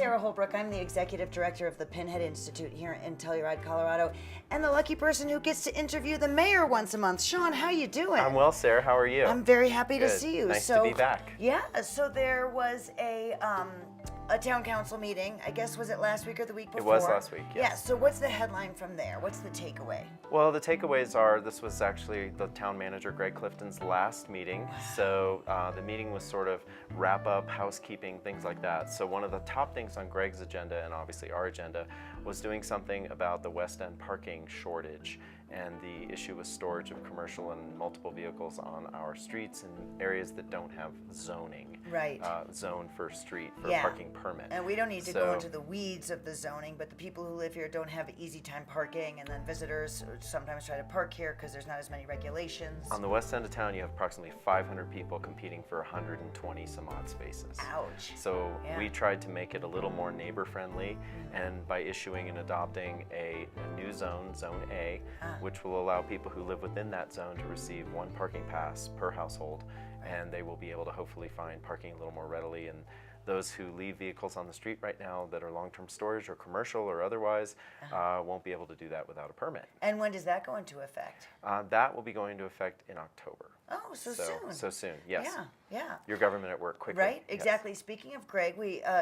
Sarah Holbrook. I'm the Executive Director of the Pinhead Institute here in Telluride, Colorado, and the lucky person who gets to interview the mayor once a month. Sean, how you doing? I'm well, Sarah. How are you? I'm very happy to Good. see you. Nice to be back. Yeah, so there was a town council meeting. I guess, was it last week or the week before? It was last week, yes. Yeah, so what's the headline from there? What's the takeaway? Well, the takeaways are this was actually the town manager, Greg Clifton's last meeting. So the meeting was sort of wrap up, housekeeping, things like that. So one of the top things on Greg's agenda, and obviously our agenda, was doing something about the West End parking shortage and the issue with storage of commercial and multiple vehicles on our streets in areas that don't have zoning. Right. Zone for street, for Yeah. parking permit. And we don't need to go into the weeds of the zoning, but the people who live here don't have easy time parking, and then visitors sometimes try to park here because there's not as many regulations. On the west end of town, you have approximately 500 people competing for 120 some odd spaces. Ouch. So Yeah. we tried to make it a little more neighbor friendly, and by issuing and adopting a new zone, Zone A, which will allow people who live within that zone to receive one parking pass per household, and they will be able to hopefully find parking a little more readily. And those who leave vehicles on the street right now that are long-term storage or commercial or otherwise won't be able to do that without a permit. And when does that go into effect? That will be going into effect in October. Oh, so soon. So soon, yes. Yeah, yeah. Your government at work quickly. Right, yes. exactly. Speaking of Greg,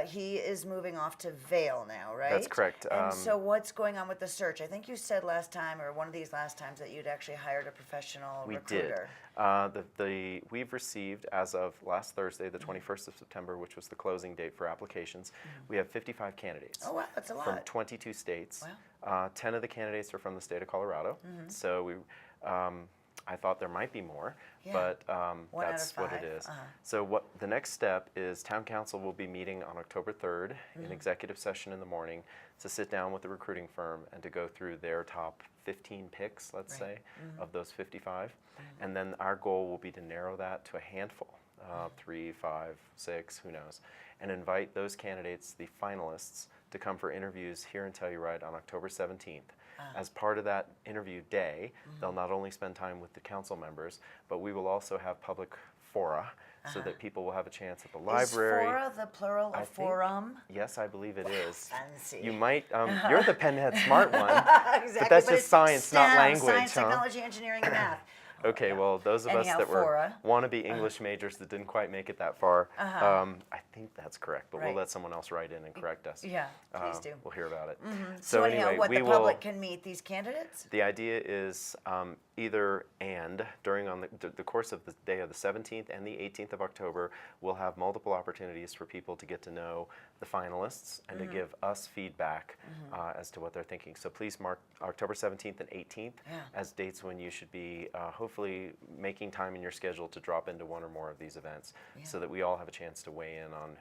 he is moving off to Vail now, right? That's correct. And so what's going on with the search? I think you said last time, or one of these last times, that you'd actually hired a professional recruiter. We did. We've received, as of last Thursday, the 21st of September, which was the closing date for applications, we have 55 candidates. Oh, wow, that's a lot. From 22 states. Wow. 10 of the candidates are from the state of Colorado. So I thought there might be more, but that's what it is. So what the next step is, town council will be meeting on October 3rd in executive session in the morning to sit down with the recruiting firm and to go through their top 15 picks, let's say, of those 55. And then our goal will be to narrow that to a handful, 3, 5, 6, who knows, and invite those candidates, the finalists, to come for interviews here in Telluride on October 17th. As part of that interview day, they'll not only spend time with the council members, but we will also have public fora so that people will have a chance at the library. Is fora the plural of forum? Yes, I believe it is. Fancy. You might, you're the Pinhead smart one, Exactly, but that's just it's science, STEM, not language. Science, technology, engineering, and math. Okay, well, those of us Anyhow, that were fora. wannabe English majors that didn't quite make it that far, I think that's correct, but Right. we'll let someone else write in and correct us. Yeah, please do. We'll hear about it. So anyhow, anyway, what, we the will. public can meet these candidates? The idea is either and during the course of the day of the 17th and the 18th of October, we'll have multiple opportunities for people to get to know the finalists and to give us feedback as to what they're thinking. So please mark October 17th and 18th as dates when you should be hopefully making time in your schedule to drop into one or more of these events so that we all have a chance to weigh in on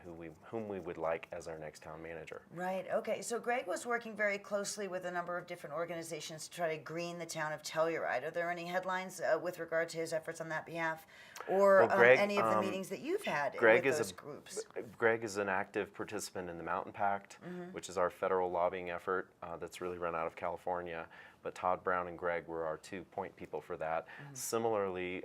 whom we would like as our next town manager. Right, okay. So Greg was working very closely with a number of different organizations to try to green the town of Telluride. Are there any headlines with regard to his efforts on that behalf? Or Well, Greg, any of the meetings that you've had Greg with is those groups? Greg is an active participant in the Mountain Pact, which is our federal lobbying effort that's really run out of California. But Todd Brown and Greg were our 2 point people for that. Similarly,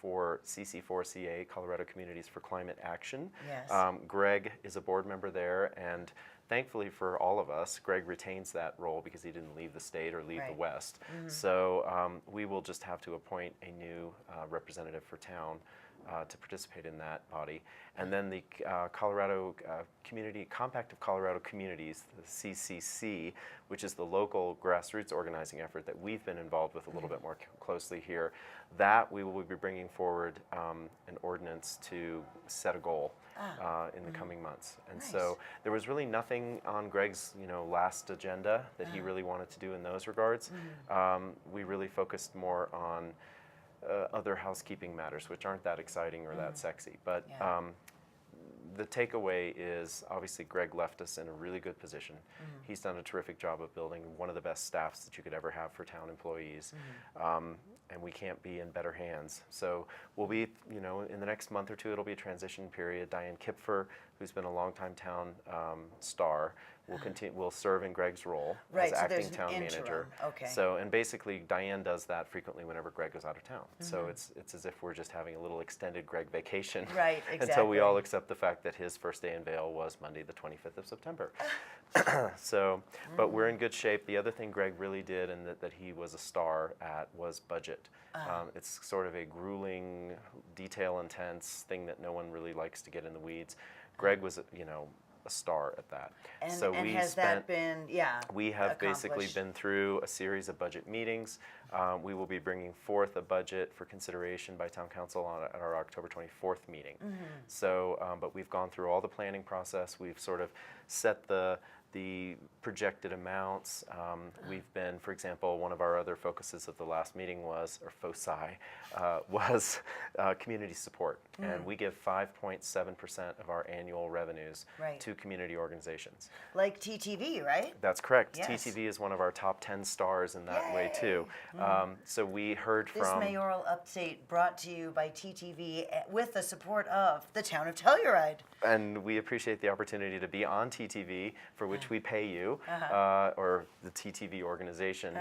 for CC4CA, Colorado Communities for Climate Action, Yes. Greg is a board member there, and thankfully for all of us, Greg retains that role because he didn't leave the state or leave the West. So we will just have to appoint a new representative for town to participate in that body. And then the Colorado Compact of Colorado Communities, the CCC, which is the local grassroots organizing effort that we've been involved with a little bit more closely here, that we will be bringing forward an ordinance to set a goal in the coming months. And so there was really nothing on Greg's last agenda that he really wanted to do in those regards. We really focused more on other housekeeping matters, which aren't that exciting or that sexy. But the takeaway is, obviously, Greg left us in a really good position. He's done a terrific job of building one of the best staffs that you could ever have for town employees. And we can't be in better hands. So we'll be, in the next month or two, it'll be a transition period. Diane Kipfer, who's been a longtime town star, will continue, will serve in Greg's role Right, as so there's acting an town interim, manager. okay. So, and basically Diane does that frequently whenever Greg goes out of town. So it's as if we're just having a little extended Greg vacation. Right, Until we all exactly. accept the fact that his first day in Vail was Monday, the 25th of September. So, but we're in good shape. The other thing Greg really did and that he was a star at was budget. It's sort of a grueling, detail intense thing that no one really likes to get in the weeds. Greg was, you know, a star at that. And, So and we has spent, that been, yeah, we have basically accomplished? been through a series of budget meetings. We will be bringing forth a budget for consideration by Town Council at our October 24th meeting. So, but we've gone through all the planning process. We've sort of set the projected amounts. We've been, for example, one of our other focuses of the last meeting was, or foci, was community support. And we give 5.7% of our annual revenues Right. to community organizations. Like TTV, right? That's correct. Yes. TTV is one of our top 10 stars in that way too. So we heard This from mayoral update brought to you by TTV with the support of the town of Telluride. and we appreciate the opportunity to be on TTV, for which we pay you, or the TTV organization,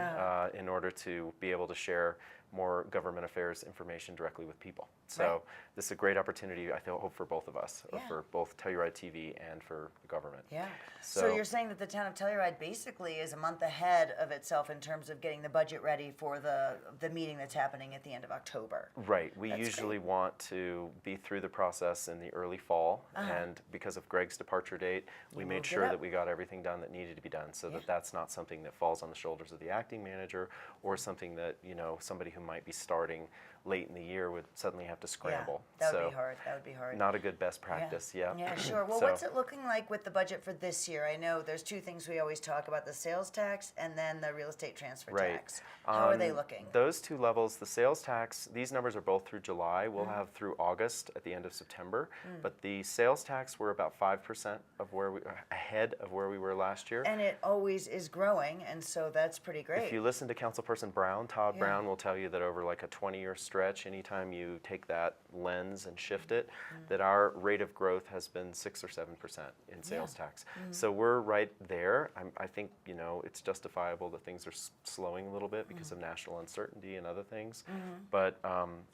in order to be able to share more government affairs information directly with people. So Right. this is a great opportunity, I hope, for both of us, Yeah. for both Telluride TV and for the government. Yeah. So, So- you're saying that the town of Telluride basically is a month ahead of itself in terms of getting the budget ready for the meeting that's happening at the end of October. Right. We That's usually great. want to be through the process in the early fall, and because of Greg's departure date, we You made moved it sure up. that we got everything done that needed to be done, so Yeah. that that's not something that falls on the shoulders of the acting manager, or something that, you know, somebody who might be starting late in the year would suddenly have to scramble. Yeah, that would So be hard. That would be hard. not a good best practice. Yeah. Yeah, sure. Well, So- what's it looking like with the budget for this year? I know there's two things we always talk about, the sales tax and then the real estate transfer Right. tax. How are they On looking? Those two levels, the sales tax, these numbers are both through July. We'll have through August at the end of September. But the sales tax, we're about 5% of where we ahead of where we were last year. And it always is growing, and so that's pretty great. If you listen to Councilperson Brown, Todd Yeah. Brown will tell you that over like a 20-year stretch, anytime you take that lens and shift it, that our rate of growth has been 6 or 7% in sales tax. So we're right there. I think, you know, it's justifiable that things are slowing a little bit because of national uncertainty and other things. But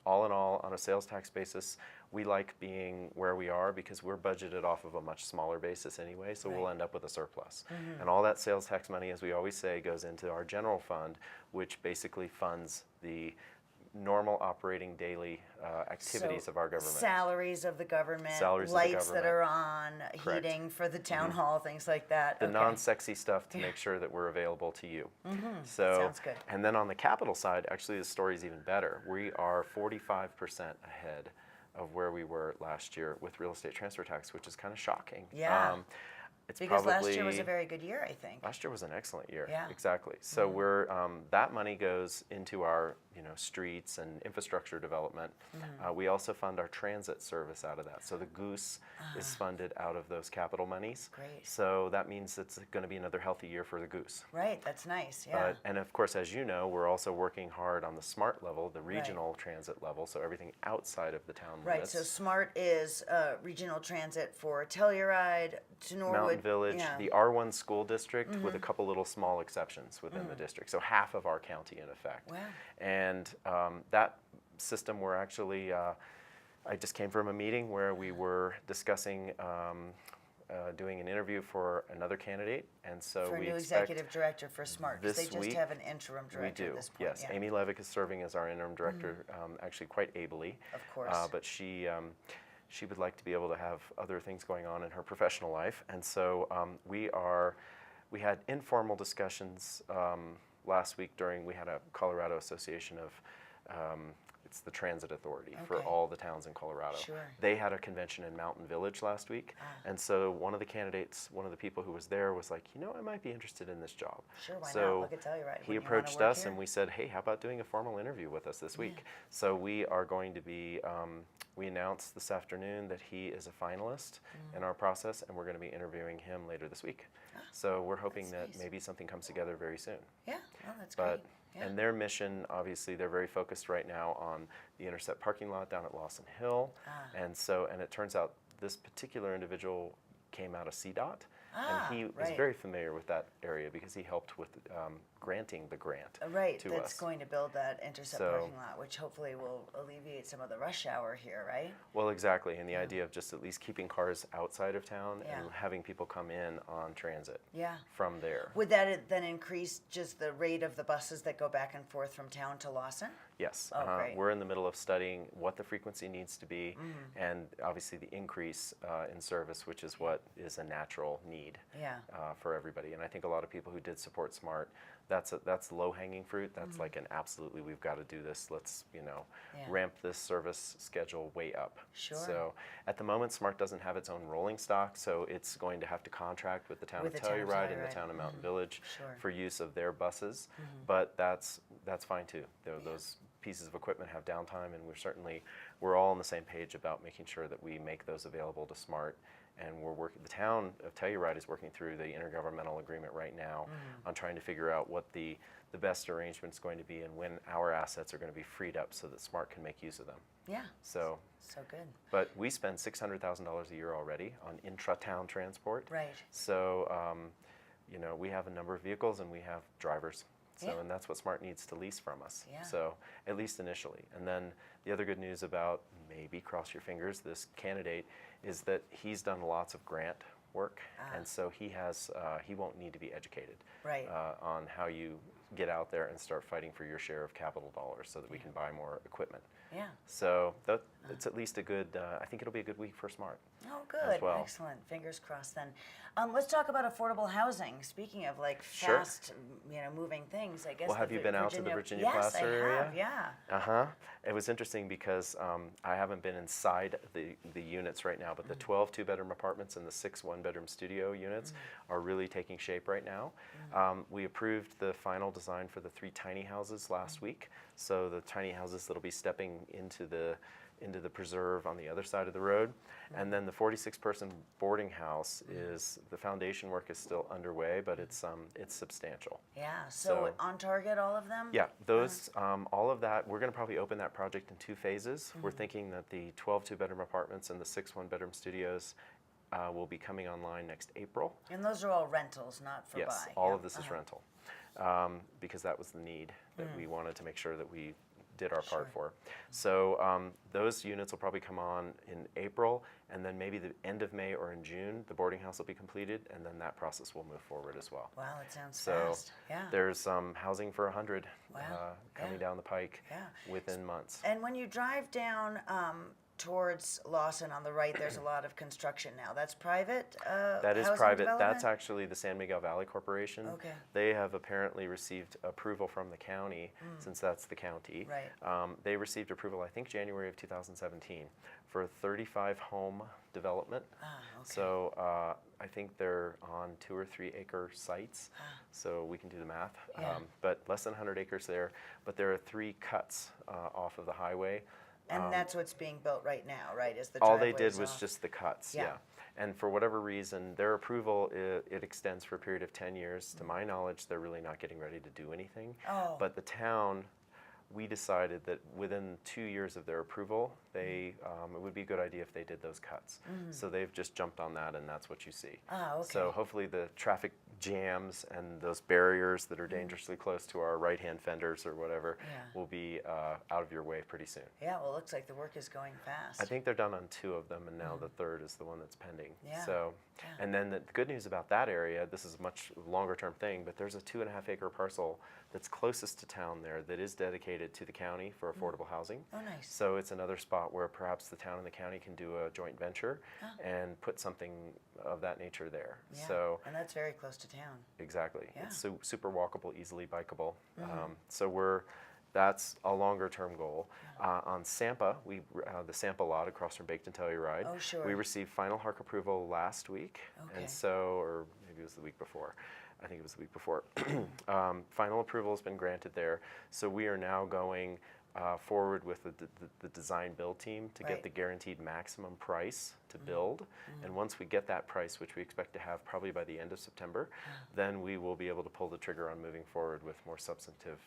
all in all, on a sales tax basis, we like being where we are because we're budgeted off of a much smaller basis anyway, so we'll Right. end up with a surplus. And all that sales tax money, as we always say, goes into our general fund, which basically funds the normal operating daily activities So, of our government. Salaries of the government, Salaries of the lights that government. are on, Correct. heating for the town hall, things like that. The Okay. non-sexy stuff to make sure that we're available to you. So, Sounds good. and then on the capital side, actually the story's even better. We are 45% ahead of where we were last year with real estate transfer tax, which is kind of shocking. Yeah. It's Because probably, last year was a very good year, I think. Last year was an excellent year. Yeah. Exactly. So we're that money goes into our streets and infrastructure development. We also fund our transit service out of that. So the Goose is funded out of those capital monies. Great. So that means it's going to be another healthy year for the Goose. Right, that's nice, yeah. And of course, as you know, we're also working hard on the SMART level, the regional transit level, so everything outside of the town Right, limits. so SMART is regional transit for Telluride to Norwood. Mountain Village, yeah. the R1 school district, with a couple little small exceptions within the district. So half of our county, in effect. Wow. And that system, we're actually, I just came from a meeting where we were discussing doing an interview for another candidate, and so For a we new expect executive director for SMART, because they this just week have an interim we director do. at this point. Yes, Yeah. Amy Levick is serving as our interim director, actually quite ably. Of course. But she would like to be able to have other things going on in her professional life, and so we had informal discussions last week we had a Colorado Association of it's the Transit Authority for Okay. all the towns in Colorado. Sure. They had a convention in Mountain Village last week, and so one of the candidates, one of the people who was there was like, I might be interested in this job. Sure, why so not? Look at Telluride. he Wouldn't you wanna approached work us here? and we said, hey, how about doing a formal interview with us this week? So we are going to be, we announced this afternoon that he is a finalist in our process, and we're going to be interviewing him later this week. So we're hoping that nice. maybe something comes together very soon. Yeah, well, that's But great. Yeah. and their mission, obviously, they're very focused right now on the Intercept parking lot down at Lawson Hill, and it turns out this particular individual came out of CDOT, Ah, and he is right. very familiar with that area because he helped with granting the grant Right, to that's us. going to build that intercept So- parking lot, which hopefully will alleviate some of the rush hour here, right? Well, exactly, and the idea of just at least keeping cars outside of town Yeah. and having people come in on transit Yeah. from there. Would that then increase just the rate of the buses that go back and forth from town to Lawson? Yes, Oh, great. we're in the middle of studying what the frequency needs to be, and obviously the increase in service, which is what is a natural need Yeah. for everybody. And I think a lot of people who did support SMART, that's low-hanging fruit. That's like an absolutely, we've got to do this. Let's Yeah. ramp this service schedule way up. Sure. So at the moment, SMART doesn't have its own rolling stock, so it's going to have to contract with the town With of the town of Telluride and the Telluride. town of Mountain Village Sure. for use of their buses. But that's fine too. Those pieces of equipment have downtime, and we're all on the same page about making sure that we make those available to SMART. And the town of Telluride is working through the intergovernmental agreement right now on trying to figure out what the best arrangement is going to be and when our assets are going to be freed up so that SMART can make use of them. Yeah. So, So good. but we spend $600,000 a year already on intra-town transport. Right. So, we have a number of vehicles and we have drivers. So, Yeah. and that's what SMART needs to lease from us. Yeah. So, at least initially. And then the other good news about, maybe cross your fingers, this candidate is that he's done lots of grant work, and so he won't need to be educated Right. on how you get out there and start fighting for your share of capital dollars so that we can buy more equipment. Yeah. So it's at least a good, I think it'll be a good week for SMART. Oh, good. well. Excellent. Fingers crossed then. Let's talk about affordable housing. Speaking of like Sure. fast, moving things, I guess. Well, have you been out to the Virginia yes, Plaza I area? have, yeah. Uh-huh. It was interesting because I haven't been inside the units right now, but the 12 two-bedroom apartments and the 6 one-bedroom studio units are really taking shape right now. We approved the final design for the 3 tiny houses last week. So the tiny houses that'll be stepping into the preserve on the other side of the road. And then the 46-person boarding house the foundation work is still underway, but it's substantial. Yeah. So, So- on target, all of them? Yeah, those, all of that, we're going to probably open that project in 2 phases. We're thinking that the 12 two-bedroom apartments and the 6 one-bedroom studios will be coming online next April. And those are all rentals, not for Yes, buy. all Yeah. of this is rental, because that was the need that we wanted to make sure that we did our part for. So those units will probably come on in April, and then maybe the end of May or in June, the boarding house will be completed, and then that process will move forward as well. Wow, it sounds So fast. Yeah. there's housing for 100 Wow, coming yeah. down the pike Yeah. within months. And when you drive down towards Lawson on the right, there's a lot of construction now. That's private? That is housing private. development? That's actually the San Miguel Valley Corporation. Okay. They have apparently received approval from the county, since that's the county. Right. They received approval, I think, January of 2017 for a 35 home development. Ah, okay. So I think they're on 2 or 3 acre sites, so we can do the math. Yeah. But less than 100 acres there. But there are 3 cuts off of the highway. And that's what's being built right now, right? Is the All they driveways did was off? just the cuts, Yeah. yeah. And for whatever reason, their approval, it extends for a period of 10 years. To my knowledge, they're really not getting ready to do anything. Oh. But the town, we decided that within 2 years of their approval, it would be a good idea if they did those cuts. So they've just jumped on that, and that's what you see. Ah, okay. So hopefully the traffic jams and those barriers that are dangerously close to our right-hand fenders or whatever Yeah. will be out of your way pretty soon. Yeah, well, it looks like the work is going fast. I think they're done on 2 of them, and now the 3rd is the one that's pending. Yeah, So, yeah. and then the good news about that area, this is a much longer term thing, but there's a 2.5 acre parcel that's closest to town there that is dedicated to the county for affordable housing. Oh, nice. So it's another spot where perhaps the town and the county can do a joint venture and put something of that nature there. Yeah. So And that's very close to town. exactly, Yeah. it's super walkable, easily bikeable. So that's a longer term goal. On Sampa, the Sampa lot across from Baked and Telluride, Oh, sure. we received final HARC approval last week, Okay. and so, or maybe it was the week before. I think it was the week before. Final approval has been granted there, so we are now going forward with the design build team to Right. get the guaranteed maximum price to build. And once we get that price, which we expect to have probably by the end of September, then we will be able to pull the trigger on moving forward with more substantive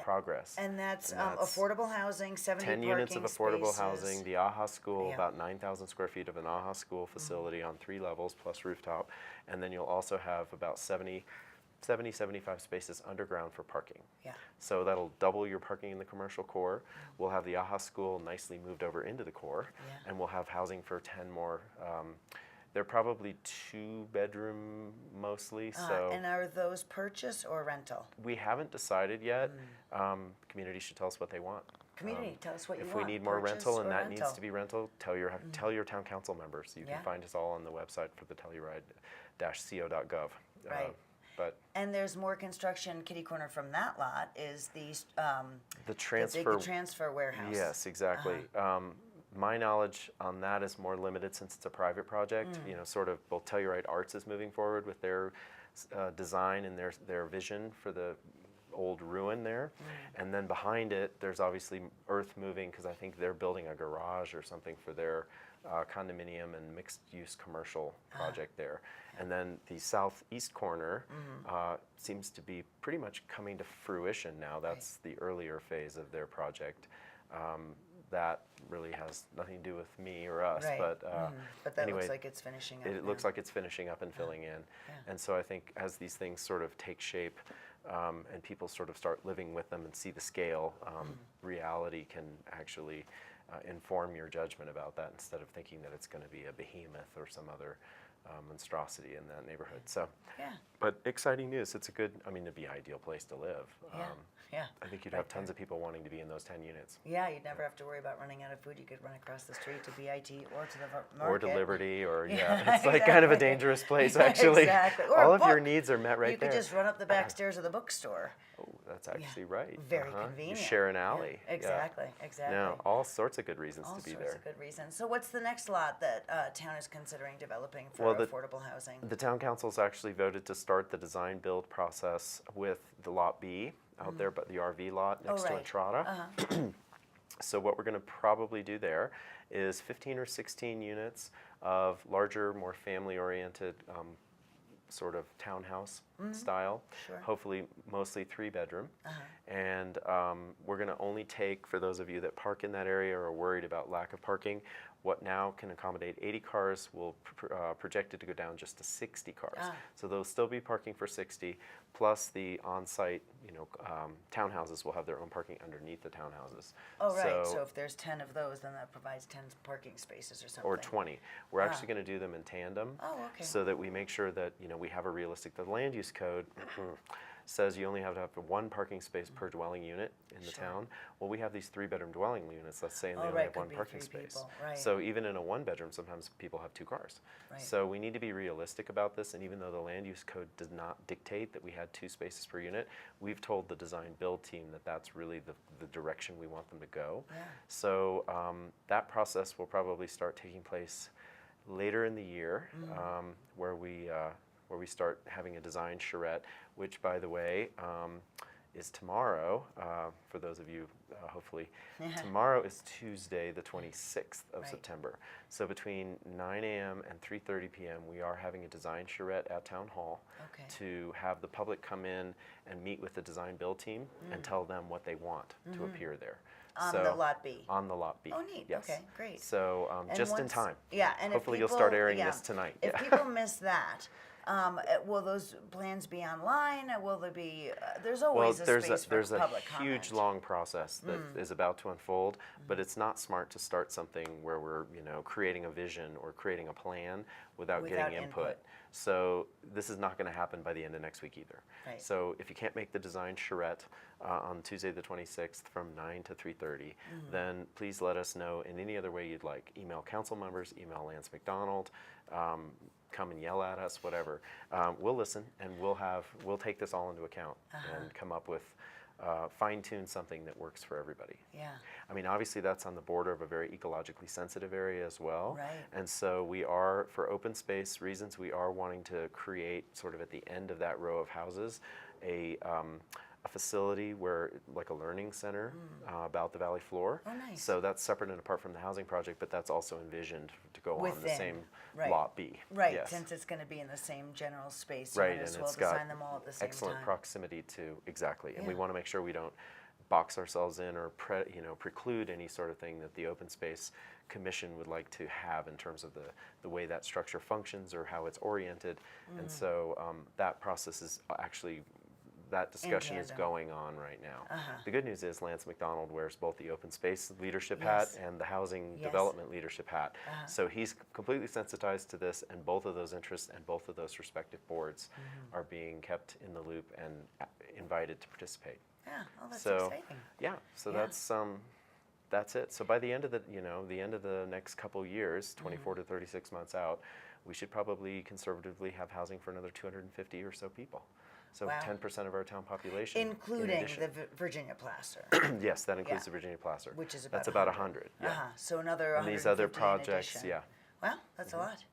progress. And that's, that's affordable housing, 70 10 parking units of affordable spaces. housing, the AHA school, Yeah. about 9,000 square feet of an AHA school facility on 3 levels plus rooftop. And then you'll also have about 75 spaces underground for parking. Yeah. So that'll double your parking in the commercial core. We'll have the AHA school nicely moved over into the core, Yeah. and we'll have housing for 10 more. They're probably 2-bedroom mostly, so And are those purchase or rental? we haven't decided yet. Community should tell us what they want. Community, tell us what you If want. we need more purchase rental and or that needs rental? to be rental, tell your town council members. You Yeah. can find us all on the website for the telluride-co.gov. Right. But And there's more construction kitty corner from that lot is the the transfer. the transfer warehouse. Yes, exactly. My knowledge on that is more limited since it's a private project. You know, sort of both Telluride Arts is moving forward with their design and their vision for the old ruin there. And then behind it, there's obviously earth moving because I think they're building a garage or something for their condominium and mixed-use commercial project there. And then the southeast corner seems to be pretty much coming to fruition now. That's the earlier phase of their project. That really has nothing to do with me or us, Right. but But that anyway, looks like it's finishing up. it looks like it's finishing up and filling in. And so I think as these things sort of take shape and people sort of start living with them and see the scale, reality can actually inform your judgment about that instead of thinking that it's going to be a behemoth or some other monstrosity in that neighborhood. So, Yeah. but exciting news. It's a good, I mean, it'd be an ideal place to live. Yeah. I think you'd Right have tons there. of people wanting to be in those 10 units. Yeah, you'd never have to worry about running out of food. You could run across the street to BIT or to the market. Or to Liberty, or Yeah, it's like kind of a exactly. dangerous place Yeah, actually. exactly. Or a All of your book. needs are met right You there. could just run up the back stairs of the bookstore. Oh, that's actually right. Very You convenient. share an Yeah, alley. Yeah. Exactly, exactly. No, all sorts of good reasons All to be sorts there. of good reasons. So what's the next lot that town is considering developing for Well, affordable housing? The town council's actually voted to start the design build process with the Lot B out there, but the RV lot next to right. Entrada. So what we're going to probably do there is 15 or 16 units of larger, more family-oriented sort of townhouse style, Sure. hopefully mostly 3-bedroom. And we're going to only take, for those of you that park in that area or are worried about lack of parking, what now can accommodate 80 cars will project it to go down just to 60 cars. So there'll still be parking for 60, plus the on-site, townhouses will have their own parking underneath the townhouses. Oh, right. So if there's 10 of those, then that provides 10 parking spaces or something. Or 20. We're actually going to do them in tandem, Oh, okay. so that we make sure that we have a realistic. The land use code says you only have to have 1 parking space per dwelling unit in the town. Well, we have these 3-bedroom dwelling units, let's say, and they only right, have could 1 be parking 3 space. people, right. So even in a 1-bedroom, sometimes people have 2 cars. Right. So we need to be realistic about this, and even though the land use code does not dictate that we had 2 spaces per unit, we've told the design build team that that's really the direction we want them to go. Yeah. So that process will probably start taking place later in the year, where we start having a design charrette, which, by the way, is tomorrow. For those of you, hopefully, tomorrow is Tuesday, the 26th of September. So between 9 a.m. and 3:30 p.m., we are having a design charrette at Town Hall to have the public come in and meet with the design build team and tell them what they want to appear there. On So, the Lot B. On the Lot B. Oh, neat. Yes. Okay, great. So And just in once- time. Yeah, and hopefully if you'll people, start airing this tonight. If Yeah. people miss that, will those plans be online? Will there be? There's always a space there's for a public huge comment. long process that is about to unfold, but it's not smart to start something where we're creating a vision or creating a plan without getting input. So this is not going to happen by the end of next week either. Right. So if you can't make the design charrette on Tuesday the 26th from 9 to 3:30, then please let us know in any other way you'd like. Email council members, email Lance McDonald, come and yell at us, whatever. We'll listen and we'll take this all into account and come up with fine-tune something that works for everybody. Yeah. I mean, obviously that's on the border of a very ecologically sensitive area as well. Right. And so we are, for open space reasons, we are wanting to create sort of at the end of that row of houses a facility where, like a learning center about the valley floor. Oh, nice. So that's separate and apart from the housing project, but that's also envisioned to go on the Within, same right. Lot B. Right, Yes. since it's going to be in the same general space, you Right, might as and well it's got design them all at the same excellent time. proximity to, exactly. And we Yeah. want to make sure we don't box ourselves in or preclude any sort of thing that the Open Space Commission would like to have in terms of the way that structure functions or how it's oriented. And so that process is actually, that discussion is going on right now. The good news is Lance McDonald wears both the open space leadership hat and the housing development leadership hat. So he's completely sensitized to this, and both of those interests and both of those respective boards are being kept in the loop and invited to participate. Yeah, oh, that's so, exciting. Yeah, so that's it. So by the end of the next couple years, 24 to 36 months out, we should probably conservatively have housing for another 250 or so people. So 10% of our town population. Including the Virginia placer. Yes, that includes the Virginia placer. Which is about That's about 100. Yeah. So another 150 and these other projects, in addition. Well, that's a lot.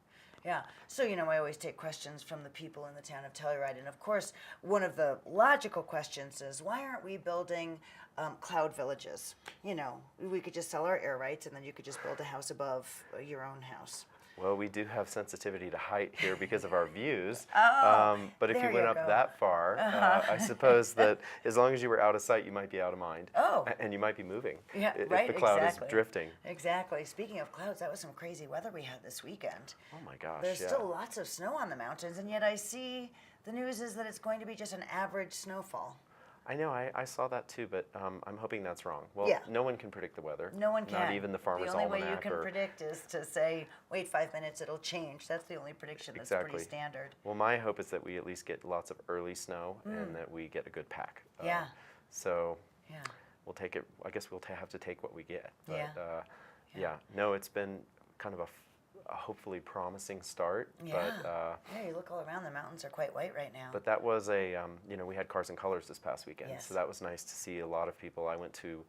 Yeah. So, I always take questions from the people in the town of Telluride. And of course, one of the logical questions is, why aren't we building cloud villages? We could just sell our air rights and then you could just build a house above your own house. Well, we do have sensitivity to height here because of our views. But if there you went you up go. that far, I suppose that as long as you were out of sight, you might be out of mind. Oh. And you might be moving if right, the cloud exactly. is drifting. Exactly. Speaking of clouds, that was some crazy weather we had this weekend. Oh my gosh, There's yeah. still lots of snow on the mountains, and yet I see the news is that it's going to be just an average snowfall. I know, I saw that too, but I'm hoping that's wrong. Well, Yeah. no one can predict the weather. No one can. Not even the Farmer's The only Almanac. way you can predict is to say, wait 5 minutes, it'll change. That's the only prediction that's pretty standard. Well, my hope is that we at least get lots of early snow and that we get a good pack. Yeah. So Yeah. we'll take it. I guess we'll have to take what we get. But, Yeah. No, it's been kind of a hopefully promising start. Yeah. But, You look all around, the mountains are quite white right now. But that was we had Cars and Colors this past weekend. Yes. So that was nice to see a lot of people. I went to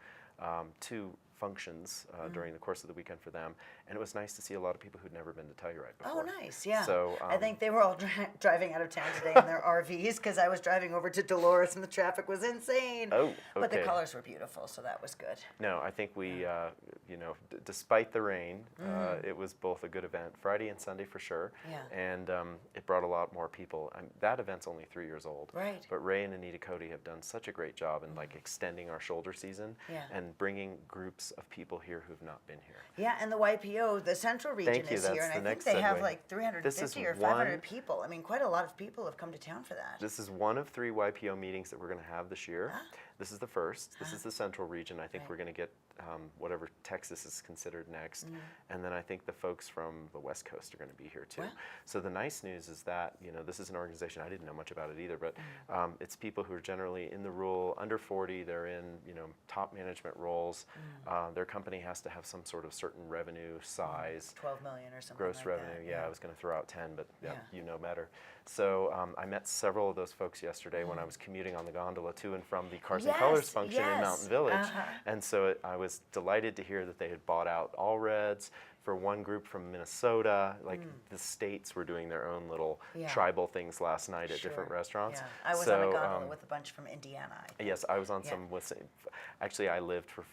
2 functions during the course of the weekend for them, and it was nice to see a lot of people who'd never been to Telluride before. Oh, nice, yeah. So I think they were all driving out of town today in their RVs because I was driving over to Dolores and the traffic was insane. Oh, okay. But the colors were beautiful, so that was good. No, I think we, despite the rain, it was both a good event, Friday and Sunday for sure. Yeah. And it brought a lot more people. That event's only 3 years old. Right. But Ray and Anita Cody have done such a great job in extending our shoulder season and bringing groups of people here who've not been here. Yeah, and the YPO, the Central Region Thank you, is here, that's and the I think next they have segue. like 350 This is or 500 people. I mean, quite a lot of people have come to town for that. This is one of 3 YPO meetings that we're going to have this year. This is the first. This is the Central Region. I think we're going to get whatever Texas is considered next. And then I think the folks from the West Coast are going to be here too. Wow. So the nice news is that, this is an organization, I didn't know much about it either, but it's people who are generally in the rural, under 40, they're in, top management roles. Their company has to have some sort of certain revenue size. 12 million or something Gross like revenue, that. yeah, I was going to throw out 10, but you know better. So I met several of those folks yesterday when I was commuting on the gondola to and from the Cars and Colors function in Mountain Village. And so I was delighted to hear that they had bought out All Reds for one group from Minnesota. Like the states were doing their own little tribal things last night at different restaurants. Yeah. I was on a gondola with a bunch from Indiana. Yes, I was on some with, actually I lived for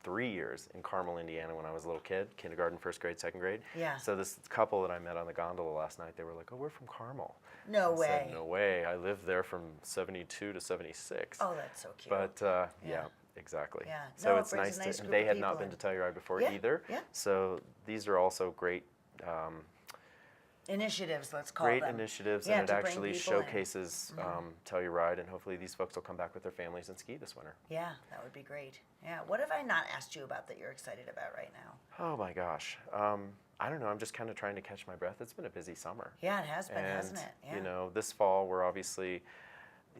3 years in Carmel, Indiana when I was a little kid, kindergarten, first grade, second grade. Yeah. So this couple that I met on the gondola last night, they were like, oh, we're from Carmel. No I way. said, no way. I lived there from 72 to 76. Oh, that's so cute. But yeah, exactly. Yeah. So No, it it's brings nice a nice to, group they of had not people been to Telluride before Yeah, either. yeah. So these are also great initiatives, let's call great them. initiatives, Yeah, and it to bring actually people in. showcases Telluride, and hopefully these folks will come back with their families and ski this winter. Yeah, that would be great. Yeah. What have I not asked you about that you're excited about right now? Oh my gosh. I don't know. I'm just kind of trying to catch my breath. It's been a busy summer. Yeah, it has been, And, hasn't it? Yeah. this fall,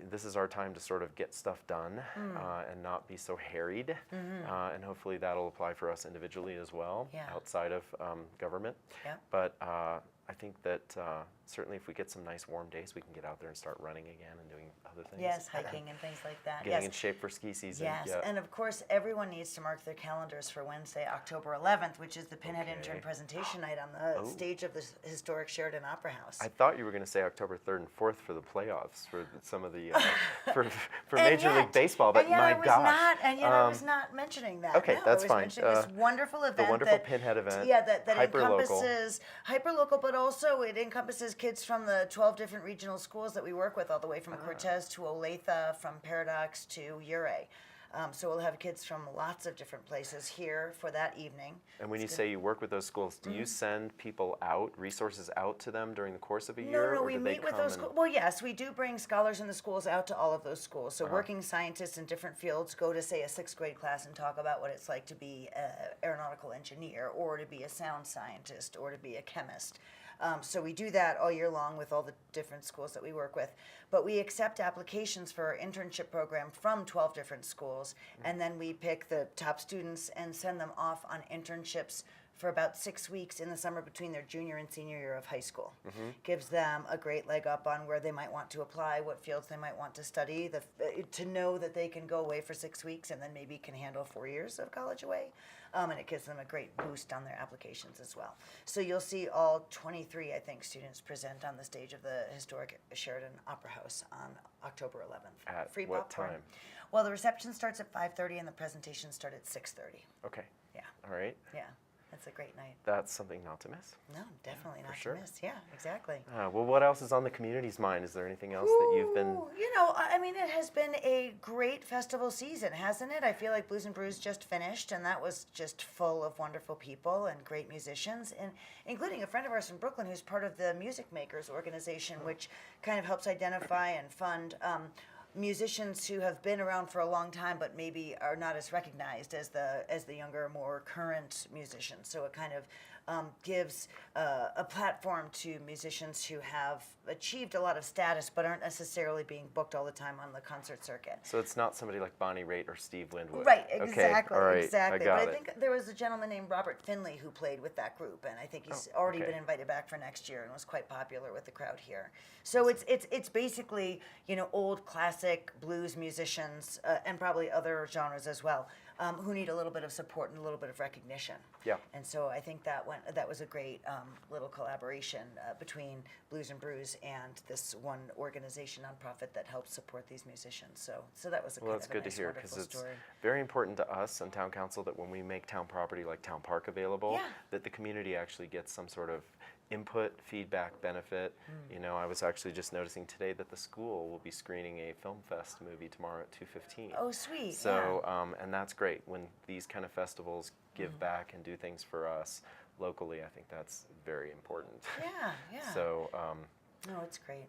this is our time to sort of get stuff done and not be so harried. And hopefully that'll apply for us individually as well, outside of government. Yeah. But I think that certainly if we get some nice warm days, we can get out there and start running again and doing other things. Yes, hiking and things like that. Getting Yes. in shape for ski season. Yes, Yeah. and of course, everyone needs to mark their calendars for Wednesday, October 11th, which is the Pinhead Intern presentation night on the stage of the historic Sheridan Opera House. I thought you were going to say October 3rd and 4th for the playoffs for some of the for And Major yet- League Baseball, but and yet my I was gosh, not, and yet I was not mentioning that. okay, No, that's I was fine. mentioning this wonderful event, wonderful that, Pinhead event, yeah, that hyper-local. encompasses hyper-local, but also it encompasses kids from the 12 different regional schools that we work with, all the way from Cortez to Olathe, from Paradox to Ouray. So we'll have kids from lots of different places here for that evening. And when you say you work with those schools, do you send people out, resources out to them during the course of a year? No, or we do they meet with come those and- schools. Well, yes, we do bring scholars in the schools out to all of those schools. So working scientists in different fields go to, say, a 6th grade class and talk about what it's like to be an aeronautical engineer, or to be a sound scientist, or to be a chemist. So we do that all year long with all the different schools that we work with. But we accept applications for our internship program from 12 different schools, and then we pick the top students and send them off on internships for about 6 weeks in the summer between their junior and senior year of high school. Gives them a great leg up on where they might want to apply, what fields they might want to study, to know that they can go away for 6 weeks and then maybe can handle 4 years of college away. And it gives them a great boost on their applications as well. So you'll see all 23, I think, students present on the stage of the historic Sheridan Opera House on October 11th. At Free what popcorn. time? Well, the reception starts at 5:30 and the presentations start at 6:30. Okay. Yeah, All right. yeah. It's a great night. That's something not to miss. No, definitely not sure. to miss. Yeah, exactly. Well, what else is on the community's mind? Is there anything else that you've been... Ooh, you know, I mean, it has been a great festival season, hasn't it? I feel like Blues and Brews just finished, and that was just full of wonderful people and great musicians, and including a friend of ours from Brooklyn who's part of the Music Makers organization, which kind of helps identify and fund musicians who have been around for a long time but maybe are not as recognized as the younger, more current musicians. So it kind of gives a platform to musicians who have achieved a lot of status but aren't necessarily being booked all the time on the concert circuit. So it's not somebody like Bonnie Raitt or Steve Winwood. Right, Okay, exactly, all right, exactly. I got But it. I think there was a gentleman named Robert Finley who played with that group, and I think he's already okay. been invited back for next year and was quite popular with the crowd here. So it's basically, you know, old classic blues musicians and probably other genres as well, who need a little bit of support and a little bit of recognition. Yeah. And so I think that was a great little collaboration between Blues and Brews and this one organization, nonprofit, that helps support these musicians. So that was a Well, kind that's of a good nice, to hear, because wonderful it's story. very important to us and Town Council that when we make town property like Town Park available, Yeah. that the community actually gets some sort of input, feedback, benefit. You know, I was actually just noticing today that the school will be screening a Film Fest movie tomorrow at 2:15. Oh, sweet. So, and that's great. When these kind of festivals give back and do things for us locally, I think that's very important. Yeah, yeah. So, No, it's great.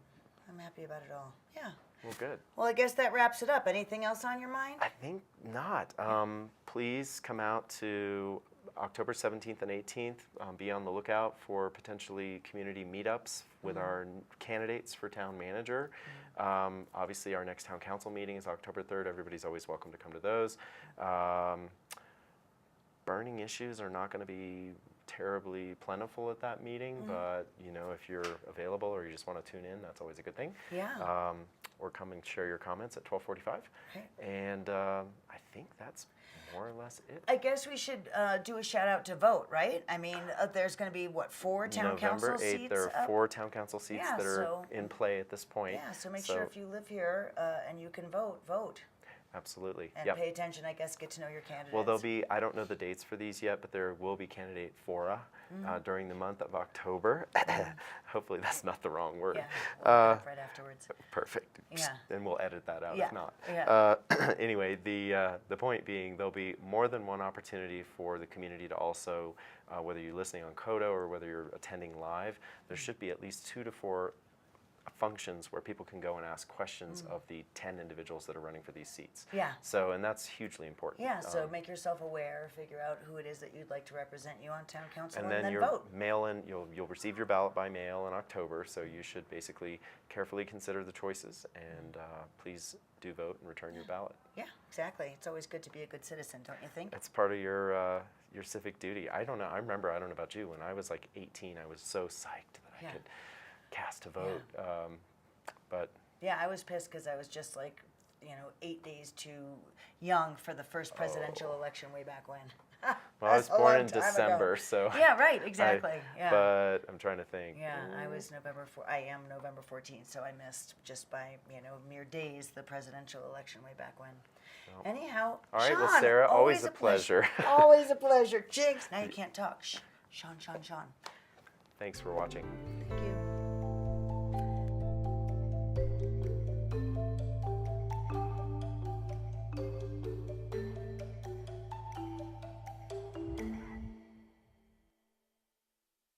I'm happy about it all. Yeah. well, good. Well, I guess that wraps it up. Anything else on your mind? I think not. Please come out to October 17th and 18th. Be on the lookout for potentially community meetups with our candidates for town manager. Obviously, our next town council meeting is October 3rd. Everybody's always welcome to come to those. Burning issues are not going to be terribly plentiful at that meeting, but you know, if you're available or you just want to tune in, that's always a good thing. Yeah. Or come and share your comments at 12:45. Okay. And I think that's more or less it. I guess we should do a shout out to vote, right? I mean, there's going to be, what, 4 town council November 8th, seats? there are up? 4 town council seats Yeah, that are so- in play at this point. Yeah, so make sure if you live here and you can vote, vote. Absolutely. And Yep. pay attention, I guess, get to know your candidates. Well, there'll be, I don't know the dates for these yet, but there will be candidate fora during the month of October. Hopefully that's not the wrong word. Yeah, we'll look it up right afterwards. Perfect. Yeah. Then we'll edit that out Yeah, if not. yeah. Anyway, the point being, there'll be more than one opportunity for the community to also, whether you're listening on Coda or whether you're attending live, there should be at least 2 to 4 functions where people can go and ask questions of the 10 individuals that are running for these seats. Yeah. So, and that's hugely important. Yeah, so make yourself aware, figure out who it is that you'd like to represent you on town council, And then your vote. mail-in, you'll receive your ballot by mail in October, so you should basically carefully consider the choices, and please do vote and return your ballot. Yeah, exactly. It's always good to be a good citizen, don't you think? It's part of your civic duty. I don't know. I remember. I don't know about you. When I was like 18, I was so psyched that I Yeah. could cast a vote. But Yeah, I was pissed because I was just like, 8 days too young for the first presidential election way back when. well, I was That's a born long in time ago. December, so Yeah, right, exactly. Yeah. But I'm trying to think. Yeah, I am November 14th, so I missed just by, mere days the presidential election way back when. Anyhow, All right, well, Sean, Sarah, always a pleasure. Always a pleasure. Jinx, now you can't talk. Shh. Sean. Thanks for watching. Thank you.